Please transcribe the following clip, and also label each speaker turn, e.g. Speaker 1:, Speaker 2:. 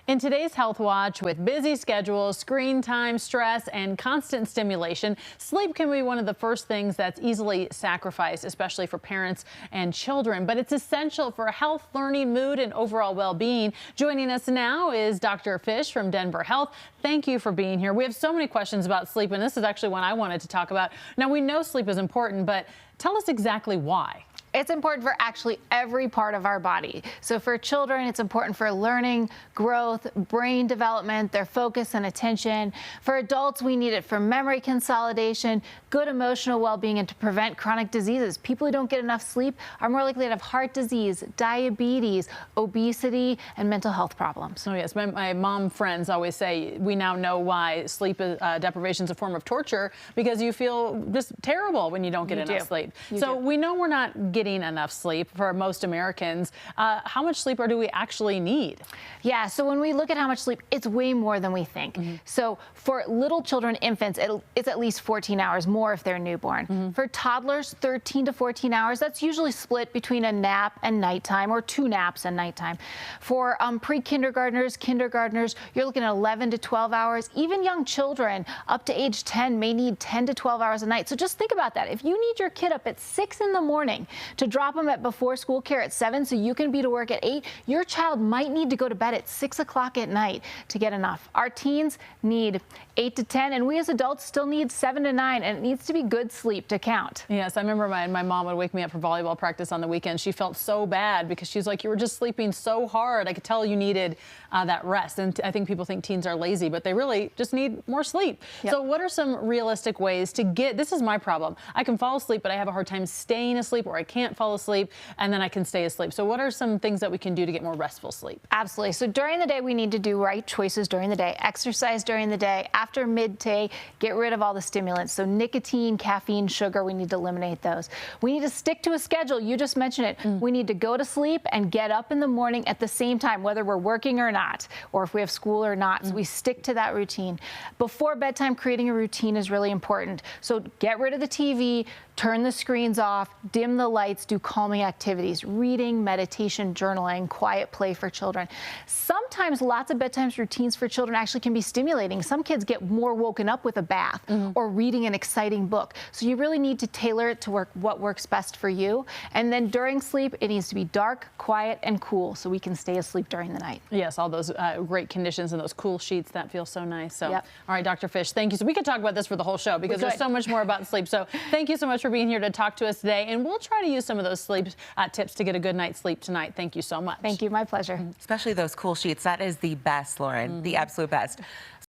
Speaker 1: In today's Health Watch, with busy schedules, screen time, stress, and constant stimulation, sleep can be one of the first things that's easily sacrificed, especially for parents and children. But it's essential for health, learning, mood, and overall well-being. Joining us now is Dr. Fish from Denver Health. Thank you for being here. We have so many questions about sleep, and this is actually one I wanted to talk about. Now, we know sleep is important, but tell us exactly why.
Speaker 2: It's important for actually every part of our body. So for children, it's important for learning, growth, brain development, their focus and attention. For adults, we need it for memory consolidation, good emotional well-being, and to prevent chronic diseases. People who don't get enough sleep are more likely to have heart disease, diabetes, obesity, and mental health problems.
Speaker 1: Oh, yes. My mom friends always say we now know why sleep deprivation is a form of torture, because you feel just terrible when you don't get enough sleep. So we know we're not getting enough sleep for most Americans. How much sleep do we actually need?
Speaker 2: Yeah, so when we look at how much sleep, it's way more than we think. So for little children, infants, it's at least 14 hours more if they're newborn. For toddlers, 13 to 14 hours. That's usually split between a nap and nighttime, or 2 naps and nighttime. For pre-kindergartners, kindergartners, you're looking at 11 to 12 hours. Even young children up to age 10 may need 10 to 12 hours a night. So just think about that. If you need your kid up at 6 in the morning to drop them at before school care at 7 so you can be to work at 8, your child might need to go to bed at 6 o'clock at night to get enough. Our teens need 8 to 10, and we as adults still need 7 to 9, and it needs to be good sleep to count.
Speaker 1: Yes, I remember my mom would wake me up for volleyball practice on the weekend. She felt so bad because she's like, you were just sleeping so hard. I could tell you needed that rest. And I think people think teens are lazy, but they really just need more sleep. So what are some realistic ways to get, this is my problem. I can fall asleep, but I have a hard time staying asleep, or I can't fall asleep, and then I can stay asleep. So what are some things that we can do to get more restful sleep?
Speaker 2: Absolutely. So during the day, we need to do right choices during the day. Exercise during the day. After midday, get rid of all the stimulants. So nicotine, caffeine, sugar, we need to eliminate those. We need to stick to a schedule. You just mentioned it. We need to go to sleep and get up in the morning at the same time, whether we're working or not, or if we have school or not. So we stick to that routine. Before bedtime, creating a routine is really important. So get rid of the TV, turn the screens off, dim the lights, do calming activities, reading, meditation, journaling, quiet play for children. Sometimes lots of bedtime routines for children actually can be stimulating. Some kids get more woken up with a bath or reading an exciting book. So you really need to tailor it to what works best for you. And then during sleep, it needs to be dark, quiet, and cool so we can stay asleep during the night.
Speaker 1: Yes, all those great conditions and those cool sheets, that feel so nice. So, all right, Dr. Fish, thank you. So we could talk about this for the whole show because there's so much more about sleep. So thank you so much for being here to talk to us today. And we'll try to use some of those sleep tips to get a good night's sleep tonight. Thank you so much.
Speaker 2: Thank you. My pleasure.
Speaker 3: Especially those cool sheets. That is the best, Lauren. The absolute best.